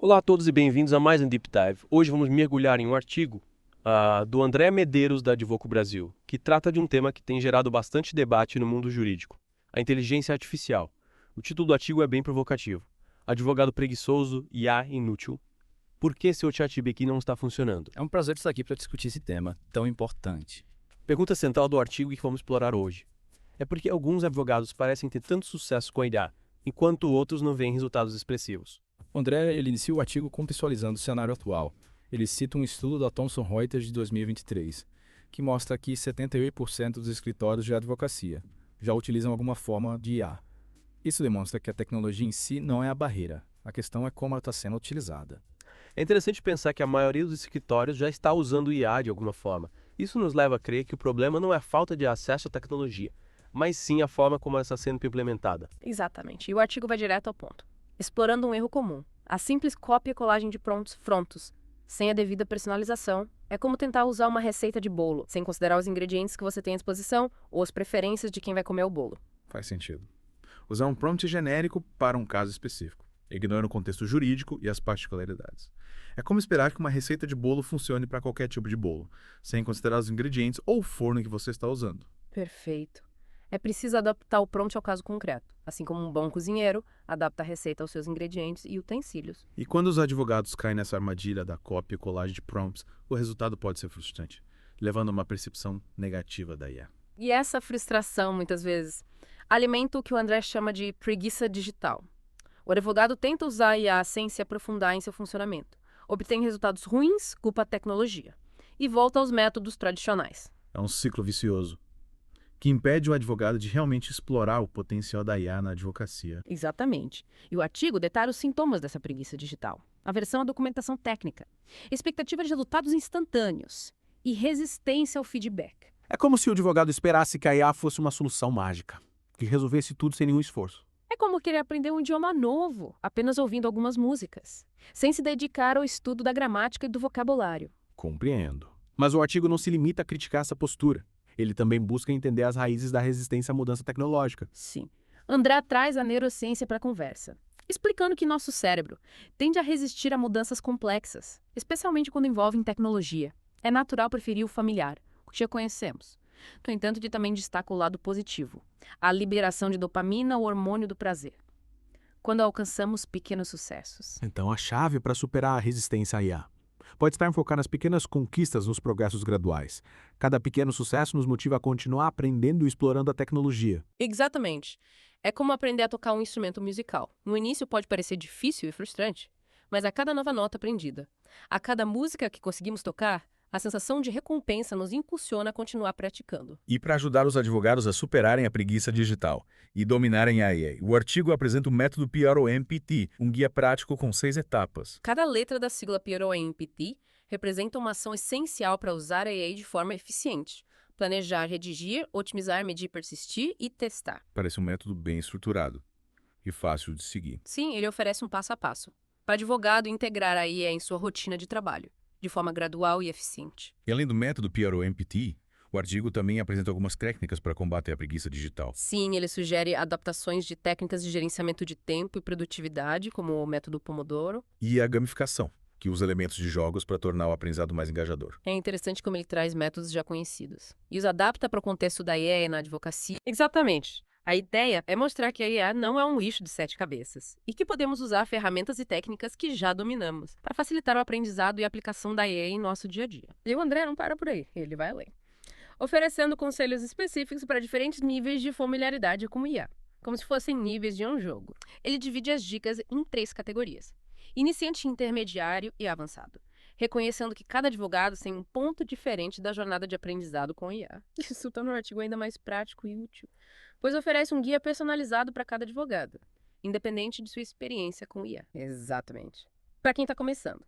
Olá a todos e bem-vindos a mais um Deep Dive. Hoje vamos mergulhar em um artigo do André Medeiros, da Advoco Brasil, que trata de um tema que tem gerado bastante debate no mundo jurídico: a inteligência artificial. O título do artigo é bem provocativo: Advogado preguiçoso, IA inútil. Por que seu ChatGPT não está funcionando? É um prazer estar aqui para discutir esse tema tão importante. Pergunta central do artigo que vamos explorar hoje. É porque alguns advogados parecem ter tanto sucesso com a IA, enquanto outros não veem resultados expressivos. O André inicia o artigo contextualizando o cenário atual. Ele cita um estudo da Thomson Reuters de 2023, que mostra que 78% dos escritórios de advocacia já utilizam alguma forma de IA. Isso demonstra que a tecnologia em si não é a barreira, a questão é como ela está sendo utilizada. É interessante pensar que a maioria dos escritórios já está usando IA de alguma forma. Isso nos leva a crer que o problema não é a falta de acesso à tecnologia, mas sim a forma como ela está sendo implementada. Exatamente. E o artigo vai direto ao ponto, explorando um erro comum. A simples cópia e colagem de prontos, sem a devida personalização, é como tentar usar uma receita de bolo, sem considerar os ingredientes que você tem à disposição ou as preferências de quem vai comer o bolo. Faz sentido. Usar um prompt genérico para um caso específico, ignorando o contexto jurídico e as particularidades. É como esperar que uma receita de bolo funcione para qualquer tipo de bolo, sem considerar os ingredientes ou o forno que você está usando. Perfeito. É preciso adaptar o prompt ao caso concreto, assim como um bom cozinheiro adapta a receita aos seus ingredientes e utensílios. E quando os advogados caem nessa armadilha da cópia e colagem de prompts, o resultado pode ser frustrante, levando a uma percepção negativa da IA. E essa frustração, muitas vezes, alimenta o que o André chama de preguiça digital. O advogado tenta usar a IA sem se aprofundar em seu funcionamento, obtém resultados ruins, culpa a tecnologia, e volta aos métodos tradicionais. É um ciclo vicioso, que impede o advogado de realmente explorar o potencial da IA na advocacia. Exatamente. E o artigo detalha os sintomas dessa preguiça digital. Aversão à documentação técnica, expectativa de resultados instantâneos e resistência ao feedback. É como se o advogado esperasse que a IA fosse uma solução mágica, que resolvesse tudo sem nenhum esforço. É como querer aprender um idioma novo, apenas ouvindo algumas músicas, sem se dedicar ao estudo da gramática e do vocabulário. Compreendo. Mas o artigo não se limita a criticar essa postura. Ele também busca entender as raízes da resistência à mudança tecnológica. Sim. André traz a neurociência para a conversa, explicando que nosso cérebro tende a resistir a mudanças complexas, especialmente quando envolvem tecnologia. É natural preferir o familiar, o que já conhecemos. No entanto, ele também destaca o lado positivo, a liberação de dopamina, o hormônio do prazer, quando alcançamos pequenos sucessos. Então, a chave para superar a resistência à IA pode estar em focar nas pequenas conquistas nos progressos graduais. Cada pequeno sucesso nos motiva a continuar aprendendo e explorando a tecnologia. Exatamente. É como aprender a tocar um instrumento musical. No início pode parecer difícil e frustrante, mas a cada nova nota aprendida, a cada música que conseguimos tocar, a sensação de recompensa nos impulsiona a continuar praticando. E para ajudar os advogados a superarem a preguiça digital e dominarem a IA, o artigo apresenta o método PROMPT, um guia prático com 6 etapas. Cada letra da sigla PROMPT representa uma ação essencial para usar a AI de forma eficiente. Planejar, redigir, otimizar, medir, persistir e testar. Parece um método bem estruturado e fácil de seguir. Sim, ele oferece um passo a passo para advogado integrar a IA em sua rotina de trabalho, de forma gradual e eficiente. E além do método PROMPT, o artigo também apresenta algumas técnicas para combater a preguiça digital. Sim, ele sugere adaptações de técnicas de gerenciamento de tempo e produtividade, como o método Pomodoro. E a gamificação, que usa elementos de jogos para tornar o aprendizado mais engajador. É interessante como ele traz métodos já conhecidos e os adapta para o contexto da IA na advocacia. Exatamente. A ideia é mostrar que a IA não é um lixo de 7 cabeças e que podemos usar ferramentas e técnicas que já dominamos para facilitar o aprendizado e a aplicação da IA em nosso dia a dia. E o André não para por aí, ele vai além, oferecendo conselhos específicos para diferentes níveis de familiaridade com IA, como se fossem níveis de um jogo. Ele divide as dicas em 3 categorias: iniciante, intermediário e avançado, reconhecendo que cada advogado tem um ponto diferente da jornada de aprendizado com IA. Isso torna o artigo ainda mais prático e útil, pois oferece um guia personalizado para cada advogado, independente de sua experiência com IA. Exatamente. Para quem está começando,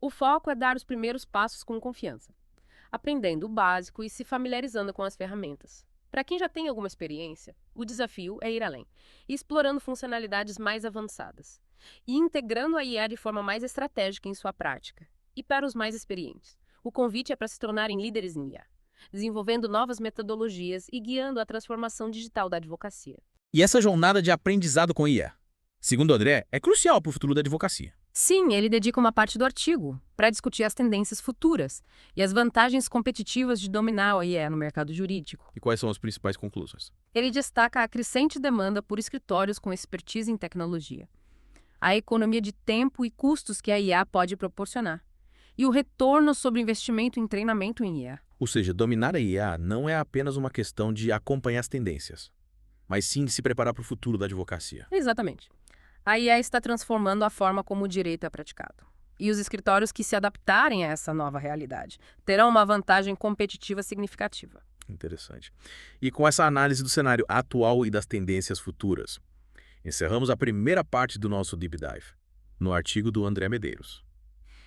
o foco é dar os primeiros passos com confiança, aprendendo o básico e se familiarizando com as ferramentas. Para quem já tem alguma experiência, o desafio é ir além, explorando funcionalidades mais avançadas e integrando a IA de forma mais estratégica em sua prática. E para os mais experientes, o convite é para se tornarem líderes em IA, desenvolvendo novas metodologias e guiando a transformação digital da advocacia. E essa jornada de aprendizado com IA, segundo André, é crucial para o futuro da advocacia. Sim, ele dedica uma parte do artigo para discutir as tendências futuras e as vantagens competitivas de dominar a IA no mercado jurídico. E quais são as principais conclusões? Ele destaca a crescente demanda por escritórios com expertise em tecnologia, a economia de tempo e custos que a IA pode proporcionar, e o retorno sobre o investimento em treinamento em IA. Ou seja, dominar a IA não é apenas uma questão de acompanhar as tendências, mas sim de se preparar para o futuro da advocacia. Exatamente. A IA está transformando a forma como o direito é praticado. E os escritórios que se adaptarem a essa nova realidade terão uma vantagem competitiva significativa. Interessante. E com essa análise do cenário atual e das tendências futuras, encerramos a primeira parte do nosso Deep Dive, no artigo do André Medeiros.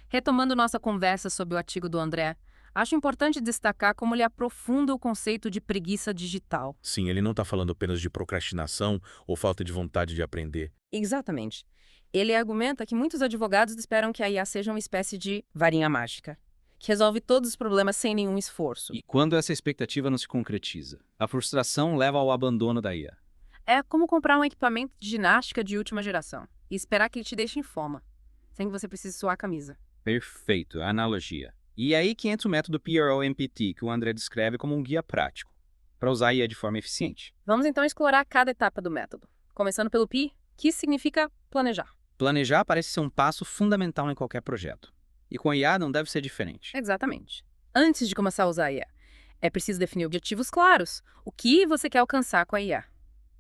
Retomando nossa conversa sobre o artigo do André, acho importante destacar como ele aprofunda o conceito de preguiça digital. Sim, ele não está falando apenas de procrastinação ou falta de vontade de aprender. Exatamente. Ele argumenta que muitos advogados esperam que a IA seja uma espécie de varinha mágica, que resolve todos os problemas sem nenhum esforço. E quando essa expectativa não se concretiza, a frustração leva ao abandono da IA. É como comprar um equipamento de ginástica de última geração e esperar que ele te deixe em forma, sem que você precise suar a camisa. Perfeito, a analogia. E é aí que entra o método PRO-MPT, que o André descreve como um guia prático, para usar a IA de forma eficiente. Vamos então explorar cada etapa do método, começando pelo P, que significa planejar. Planejar parece ser um passo fundamental em qualquer projeto. E com a IA não deve ser diferente. Exatamente. Antes de começar a usar a IA, é preciso definir objetivos claros. O que você quer alcançar com a IA?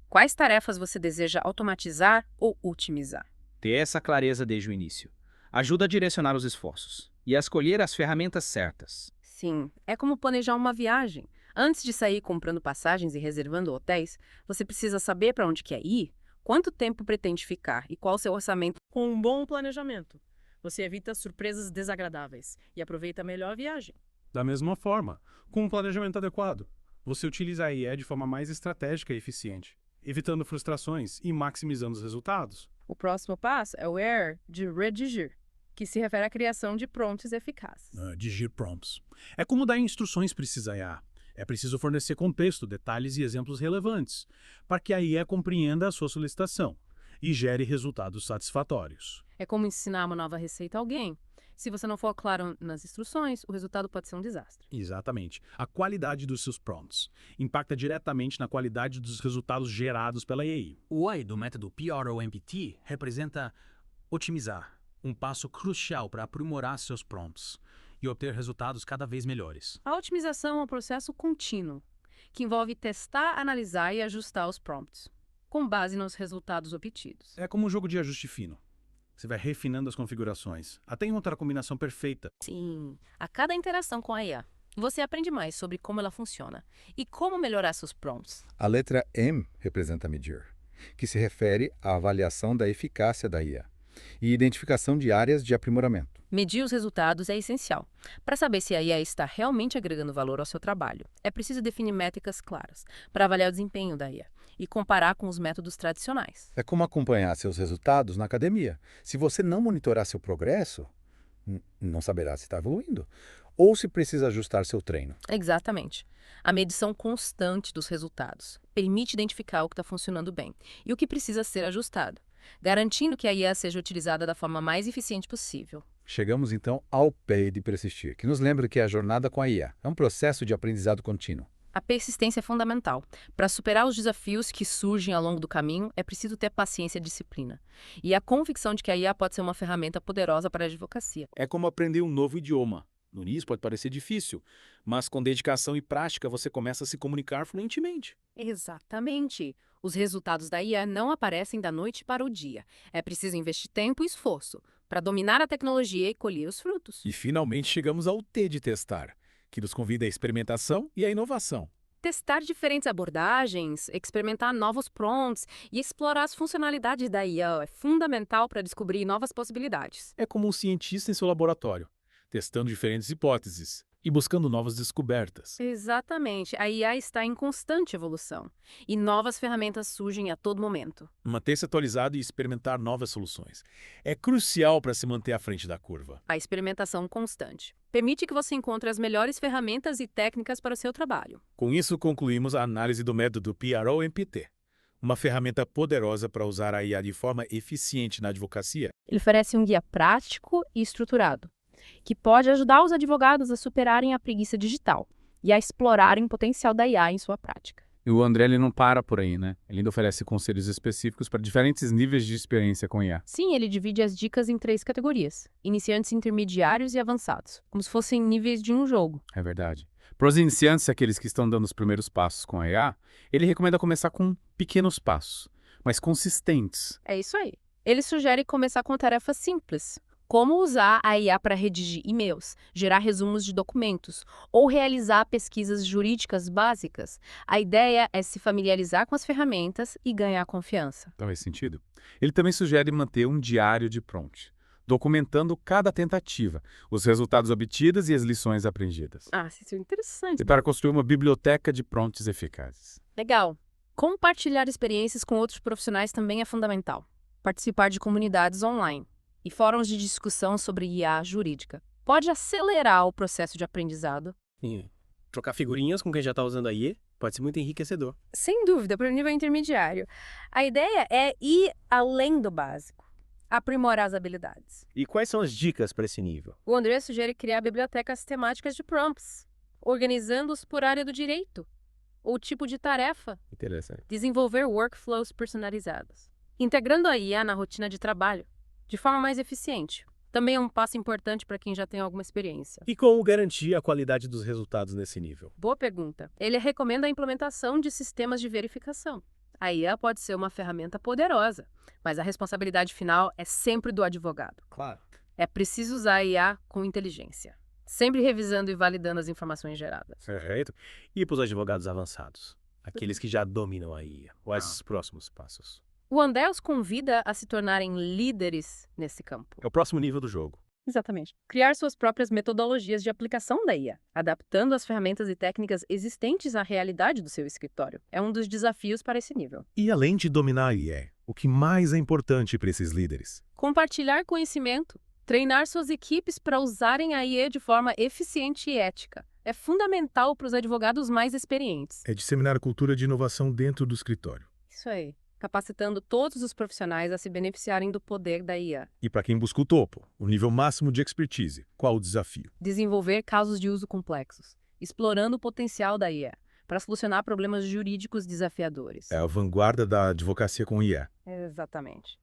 Quais tarefas você deseja automatizar ou otimizar? Ter essa clareza desde o início ajuda a direcionar os esforços e a escolher as ferramentas certas. Sim, é como planejar uma viagem. Antes de sair comprando passagens e reservando hotéis, você precisa saber para onde quer ir, quanto tempo pretende ficar e qual o seu orçamento. Com um bom planejamento, você evita surpresas desagradáveis e aproveita melhor a viagem. Da mesma forma, com um planejamento adequado, você utiliza a IA de forma mais estratégica e eficiente, evitando frustrações e maximizando os resultados. O próximo passo é o R de redigir, que se refere à criação de prompts eficazes. Digir prompts. É como dar instruções precisa IA. É preciso fornecer contexto, detalhes e exemplos relevantes, para que a IA compreenda a sua solicitação e gere resultados satisfatórios. É como ensinar uma nova receita a alguém. Se você não for claro nas instruções, o resultado pode ser um desastre. Exatamente. A qualidade dos seus prompts impacta diretamente na qualidade dos resultados gerados pela AI. O I do método PROMPT representa otimizar, um passo crucial para aprimorar seus prompts e obter resultados cada vez melhores. A otimização é um processo contínuo, que envolve testar, analisar e ajustar os prompts, com base nos resultados obtidos. É como um jogo de ajuste fino. Você vai refinando as configurações, até encontrar a combinação perfeita. Sim, a cada interação com a IA, você aprende mais sobre como ela funciona e como melhorar seus prompts. A letra M representa medir, que se refere à avaliação da eficácia da IA e identificação de áreas de aprimoramento. Medir os resultados é essencial. Para saber se a IA está realmente agregando valor ao seu trabalho, é preciso definir métricas claras para avaliar o desempenho da IA e comparar com os métodos tradicionais. É como acompanhar seus resultados na academia. Se você não monitorar seu progresso, não saberá se está evoluindo ou se precisa ajustar seu treino. Exatamente. A medição constante dos resultados permite identificar o que está funcionando bem e o que precisa ser ajustado, garantindo que a IA seja utilizada da forma mais eficiente possível. Chegamos então ao P de persistir, que nos lembra que a jornada com a IA é um processo de aprendizado contínuo. A persistência é fundamental. Para superar os desafios que surgem ao longo do caminho, é preciso ter paciência e disciplina. E a convicção de que a IA pode ser uma ferramenta poderosa para a advocacia. É como aprender um novo idioma. No início pode parecer difícil, mas com dedicação e prática você começa a se comunicar fluentemente. Exatamente. Os resultados da IA não aparecem da noite para o dia. É preciso investir tempo e esforço para dominar a tecnologia e colher os frutos. E finalmente chegamos ao T de testar, que nos convida à experimentação e à inovação. Testar diferentes abordagens, experimentar novos prompts e explorar as funcionalidades da IA é fundamental para descobrir novas possibilidades. É como um cientista em seu laboratório, testando diferentes hipóteses e buscando novas descobertas. Exatamente. A IA está em constante evolução e novas ferramentas surgem a todo momento. Manter-se atualizado e experimentar novas soluções é crucial para se manter à frente da curva. A experimentação constante permite que você encontre as melhores ferramentas e técnicas para o seu trabalho. Com isso, concluímos a análise do método PROMPT, uma ferramenta poderosa para usar a IA de forma eficiente na advocacia. Ele oferece um guia prático e estruturado, que pode ajudar os advogados a superarem a preguiça digital e a explorarem o potencial da IA em sua prática. E o André ele não para por aí, né? Ele ainda oferece conselhos específicos para diferentes níveis de experiência com IA. Sim, ele divide as dicas em 3 categorias: iniciantes, intermediários e avançados, como se fossem níveis de um jogo. É verdade. Para os iniciantes, aqueles que estão dando os primeiros passos com a IA, ele recomenda começar com pequenos passos, mas consistentes. É isso aí. Ele sugere começar com tarefas simples, como usar a IA para redigir e-mails, gerar resumos de documentos ou realizar pesquisas jurídicas básicas. A ideia é se familiarizar com as ferramentas e ganhar confiança. Faz sentido? Ele também sugere manter um diário de prompt, documentando cada tentativa, os resultados obtidos e as lições aprendidas. Isso é interessante. E para construir uma biblioteca de prompts eficazes. Legal. Compartilhar experiências com outros profissionais também é fundamental. Participar de comunidades online e fóruns de discussão sobre IA jurídica pode acelerar o processo de aprendizado. E trocar figurinhas com quem já está usando a IA pode ser muito enriquecedor. Sem dúvida, para o nível intermediário. A ideia é ir além do básico, aprimorar as habilidades. E quais são as dicas para esse nível? O André sugere criar bibliotecas temáticas de prompts, organizando-os por área do direito ou tipo de tarefa. Interessante. Desenvolver workflows personalizados, integrando a IA na rotina de trabalho, de forma mais eficiente. Também é um passo importante para quem já tem alguma experiência. E como garantir a qualidade dos resultados nesse nível? Boa pergunta. Ele recomenda a implementação de sistemas de verificação. A IA pode ser uma ferramenta poderosa, mas a responsabilidade final é sempre do advogado. Claro. É preciso usar a IA com inteligência, sempre revisando e validando as informações geradas. Perfeito. E para os advogados avançados? Aqueles que já dominam a IA. Quais os próximos passos? O André os convida a se tornarem líderes nesse campo. É o próximo nível do jogo. Exatamente. Criar suas próprias metodologias de aplicação da IA, adaptando as ferramentas e técnicas existentes à realidade do seu escritório. É um dos desafios para esse nível. E além de dominar a IA, o que mais é importante para esses líderes? Compartilhar conhecimento, treinar suas equipes para usarem a IA de forma eficiente e ética. É fundamental para os advogados mais experientes. É disseminar a cultura de inovação dentro do escritório. Isso aí. Capacitando todos os profissionais a se beneficiarem do poder da IA. E para quem busca o topo, o nível máximo de expertise, qual o desafio? Desenvolver casos de uso complexos, explorando o potencial da IA para solucionar problemas jurídicos desafiadores. É a vanguarda da advocacia com IA. Exatamente.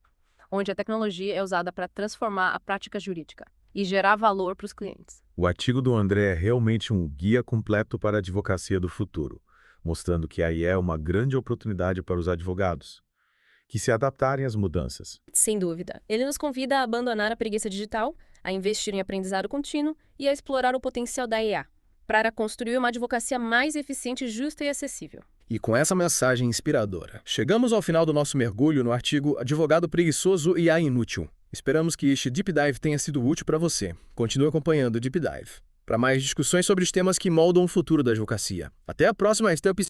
Onde a tecnologia é usada para transformar a prática jurídica e gerar valor para os clientes. O artigo do André é realmente um guia completo para a advocacia do futuro, mostrando que a IA é uma grande oportunidade para os advogados que se adaptarem às mudanças. Sem dúvida. Ele nos convida a abandonar a preguiça digital, a investir em aprendizado contínuo e a explorar o potencial da IA, para construir uma advocacia mais eficiente, justa e acessível. E com essa mensagem inspiradora, chegamos ao final do nosso mergulho no artigo Advogado Preguiçoso e IA Inútil. Esperamos que este Deep Dive tenha sido útil para você. Continue acompanhando o Deep Dive para mais discussões sobre os temas que moldam o futuro da advocacia. Até a próxima, Step